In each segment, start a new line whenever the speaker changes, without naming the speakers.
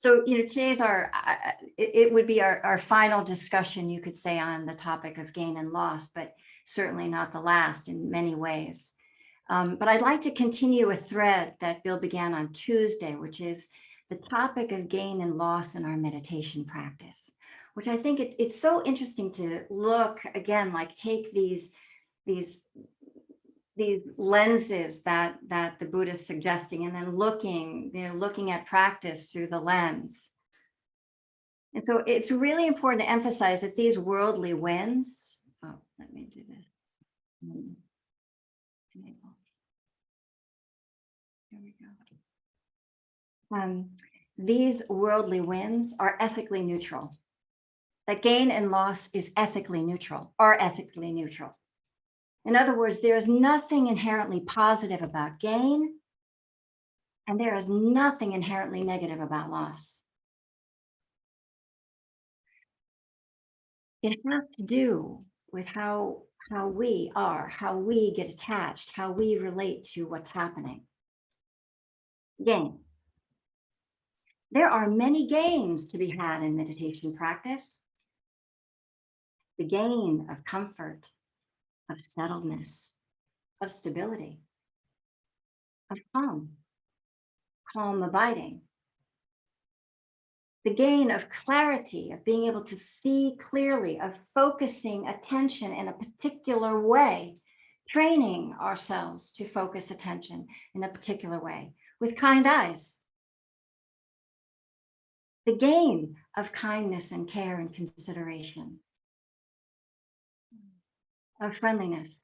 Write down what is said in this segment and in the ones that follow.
So, today's it would be our final discussion, you could say, on the topic of gain and loss, but certainly not the last in many ways. But I'd like to continue a thread that Bill began on Tuesday, which is the topic of gain and loss in our meditation practice, which I think it's so interesting to look again, like take these these lenses that the Buddha is suggesting, and then looking at practice through the lens. And so it's really important to emphasize that these worldly winds. Oh, let me do this. Enable. Here we go. These worldly winds are ethically neutral. That gain and loss is ethically neutral, are ethically neutral. In other words, there is nothing inherently positive about gain, and there is nothing inherently negative about loss. It has to do with how we are, how we get attached, how we relate to what's happening. Gain. There are many gains to be had in meditation practice. The gain of comfort, of settledness, of stability, of calm abiding. The gain of clarity, of being able to see clearly, of focusing attention in a particular way, training ourselves to focus attention in a particular way with kind eyes. The gain of kindness and care and consideration, of friendliness,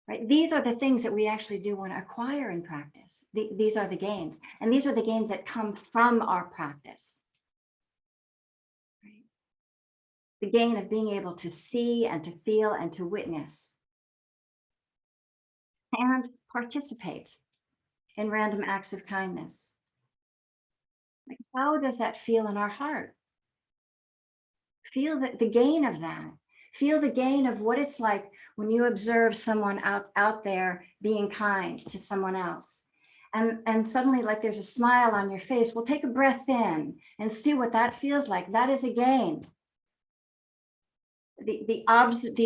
right? These are the things that we actually do want to acquire in practice. These are the gains, and these are the gains that come from our practice. Right? The gain of being able to see and to feel and to witness and participate in random acts of kindness. Like, how does that feel in our heart? Feel the gain of that. Feel the gain of what it's like when you observe someone out there being kind to someone else. And suddenly, like, there's a smile on your face. Well, take a breath in and see what that feels like. That is a gain. The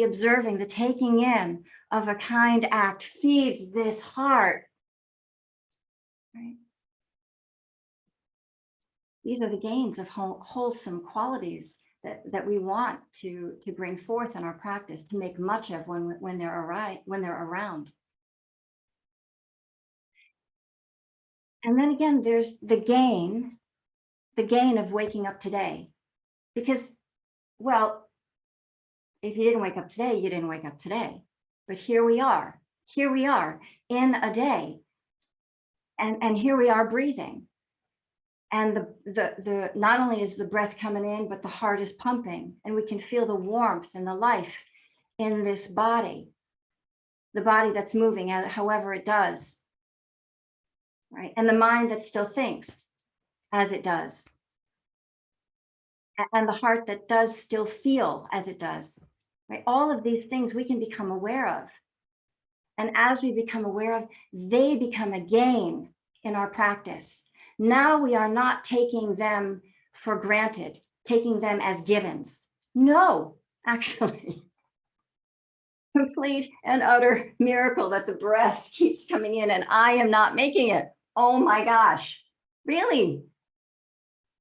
observing, the taking in of a kind act feeds this heart. Right? These are the gains of wholesome qualities that we want to bring forth in our practice, to make much of when they're around. And then again, there's the gain of waking up today. Because, well, if you didn't wake up today, you didn't wake up today. But here we are in a day. And here we are breathing. And the not only is the breath coming in, but the heart is pumping, and we can feel the warmth and the life in this body, the body that's moving however it does, right? And the mind that still thinks as it does, and the heart that does still feel as it does, right? All of these things we can become aware of. And as we become aware of, they become a gain in our practice. Now we are not taking them for granted, taking them as givens. No, actually. Complete and utter miracle that the breath keeps coming in and I am not making it. Oh my gosh, really?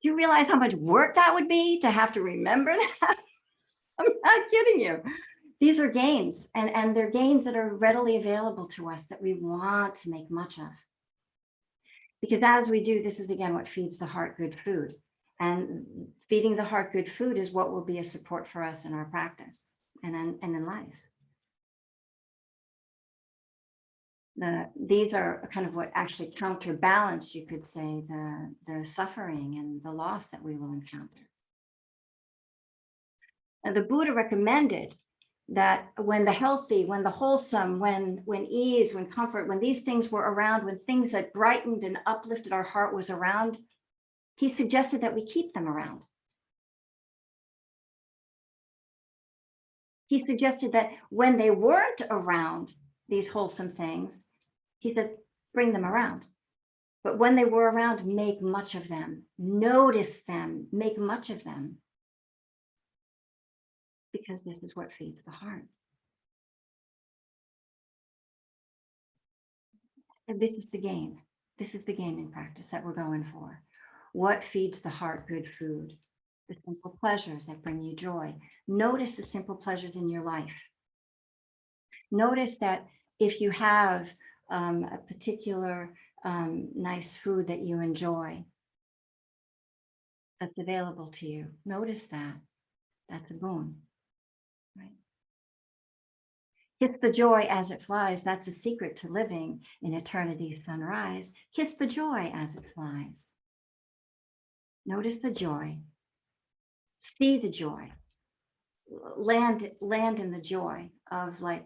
Do you realize how much work that would be to have to remember that? I'm not kidding you. These are gains, and they're gains that are readily available to us that we want to make much of. Because as we do, this is again what feeds the heart good food. And feeding the heart good food is what will be a support for us in our practice and in life. These are kind of what actually counterbalance, you could say, the suffering and the loss that we will encounter. And the Buddha recommended that when the healthy, when the wholesome, when ease, when comfort, when these things were around, when things that brightened and uplifted our heart was around, he suggested that we keep them around. He suggested that when they weren't around, these wholesome things, he said, bring them around. But when they were around, make much of them, notice them, make much of them, because this is what feeds the heart. And this is the game. This is the game in practice that we're going for. What feeds the heart? Good food. The simple pleasures that bring you joy. Notice the simple pleasures in your life. Notice that if you have a particular nice food that you enjoy that's available to you, notice that. That's a boon, right? Kiss the joy as it flies. That's a secret to living in eternity's sunrise. Kiss the joy as it flies. Notice the joy. See the joy. Land in the joy of like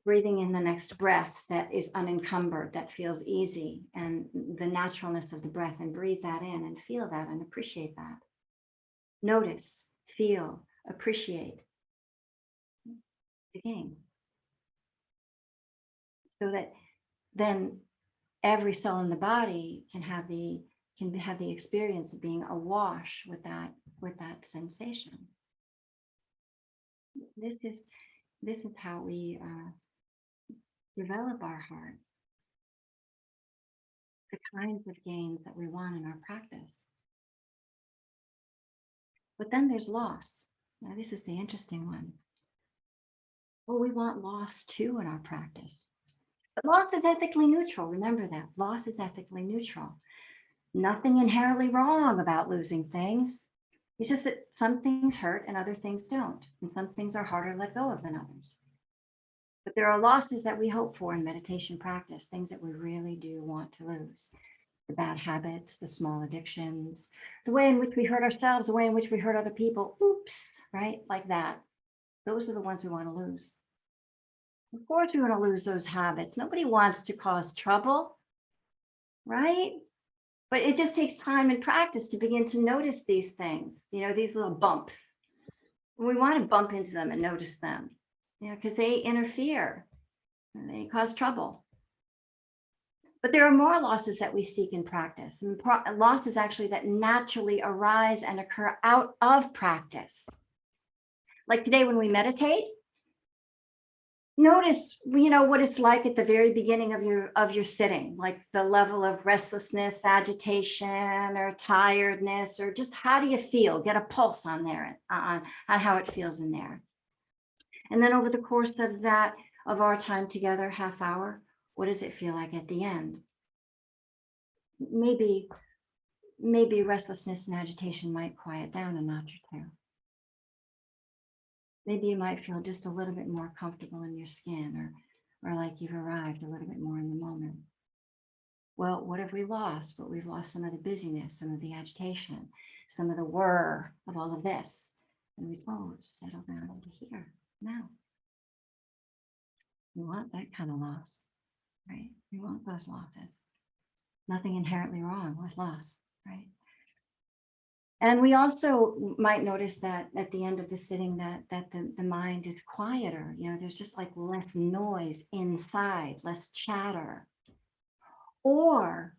breathing in the next breath that is unencumbered, that feels easy, and the naturalness of the breath, and breathe that in and feel that and appreciate that. Notice, feel, appreciate the game. So that then every cell in the body can have the experience of being awash with that sensation. This is how we develop our heart, the kinds of gains that we want in our practice. But then there's loss. Now, this is the interesting one. Well, we want loss too in our practice. But loss is ethically neutral. Remember that. Loss is ethically neutral. Nothing inherently wrong about losing things. It's just that some things hurt and other things don't. And some things are harder to let go of than others. But there are losses that we hope for in meditation practice, things that we really do want to lose. The bad habits, the small addictions, the way in which we hurt ourselves, the way in which we hurt other people. Oops, right? Like that. Those are the ones we want to lose. Of course, we want to lose those habits. Nobody wants to cause trouble, right? But it just takes time and practice to begin to notice these things, these little bumps. We want to bump into them and notice them, because they interfere and they cause trouble. But there are more losses that we seek in practice, and losses actually that naturally arise and occur out of practice. Like today when we meditate, notice, what it's like at the very beginning of your sitting, like the level of restlessness, agitation, or tiredness, or just how do you feel? Get a pulse on there, on how it feels in there. And then over the course of our time together, half hour, what does it feel like at the end? Maybe restlessness and agitation might quiet down a notch or two. Maybe you might feel just a little bit more comfortable in your skin, or like you've arrived a little bit more in the moment. Well, what have we lost? But we've lost some of the busyness, some of the agitation, some of the whir of all of this. And we settle down into here now. We want that kind of loss, right? We want those losses. Nothing inherently wrong with loss, right? And we also might notice that at the end of the sitting that the mind is quieter. There's just like less noise inside, less chatter. Or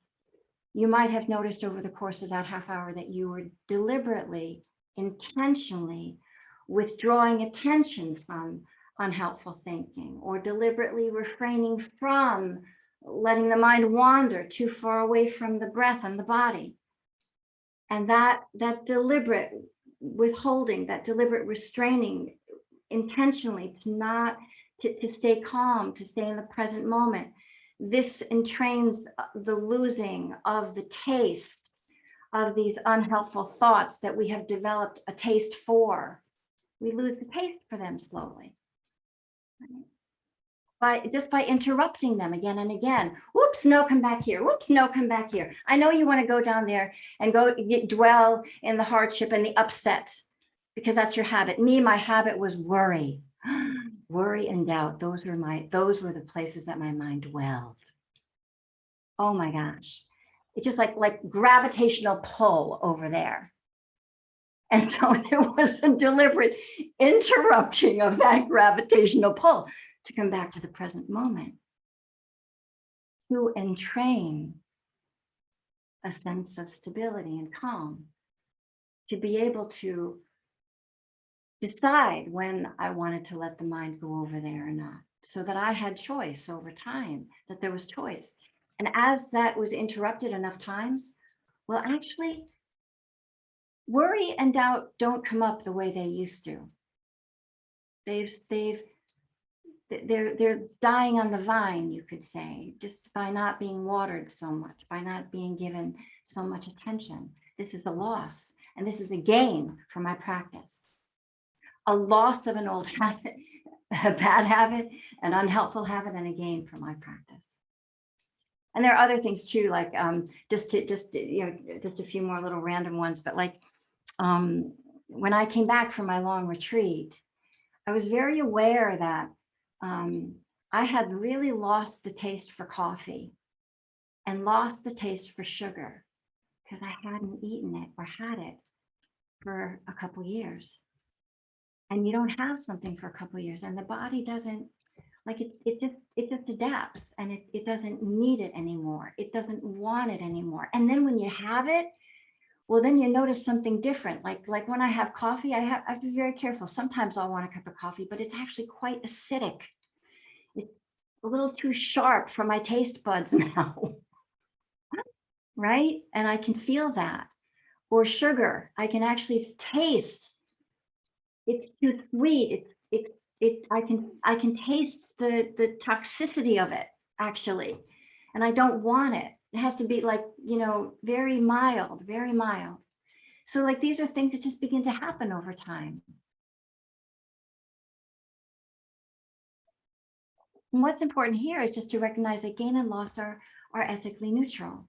you might have noticed over the course of that half hour that you were deliberately, intentionally withdrawing attention from unhelpful thinking, or deliberately refraining from letting the mind wander too far away from the breath and the body. And that deliberate withholding, that deliberate restraining intentionally to stay calm, to stay in the present moment, this entrains the losing of the taste of these unhelpful thoughts that we have developed a taste for. We lose the taste for them slowly. By interrupting them again and again. Whoops, no, come back here. Whoops, no, come back here. I know you want to go down there and dwell in the hardship and the upset, because that's your habit. My habit was worry. Worry and doubt. Those were the places that my mind dwelled. Oh my gosh. It's just like gravitational pull over there. And so there was a deliberate interrupting of that gravitational pull to come back to the present moment, to entrain a sense of stability and calm, to be able to decide when I wanted to let the mind go over there or not, so that I had choice over time, that there was choice. And as that was interrupted enough times, well, actually, worry and doubt don't come up the way they used to. They're dying on the vine, you could say, just by not being watered so much, by not being given so much attention. This is a loss, and this is a gain for my practice. A loss of an old habit, a bad habit, an unhelpful habit, and a gain for my practice. And there are other things too, like just a few more little random ones, but like when I came back from my long retreat, I was very aware that I had really lost the taste for coffee and lost the taste for sugar because I hadn't eaten it or had it for a couple years. And you don't have something for a couple of years, and the body doesn't, like, it just adapts, and it doesn't need it anymore. It doesn't want it anymore. And then when you have it, well, then you notice something different. Like when I have coffee, I have to be very careful. Sometimes I'll want a cup of coffee, but it's actually quite acidic. It's a little too sharp for my taste buds now, right? And I can feel that. Or sugar, I can actually taste. It's too sweet. I can taste the toxicity of it, actually, and I don't want it. It has to be like, very mild, very mild. So like these are things that just begin to happen over time. And what's important here is just to recognize that gain and loss are ethically neutral.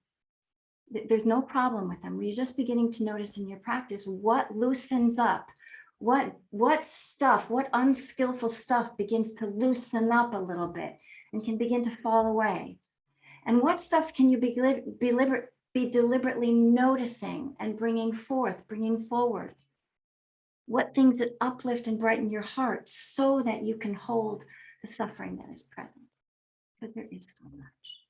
There's no problem with them. We're just beginning to notice in your practice what loosens up, what unskillful stuff begins to loosen up a little bit and can begin to fall away. And what stuff can you be deliberately noticing and bringing forward? What things that uplift and brighten your heart so that you can hold the suffering that is present? Because there is so much.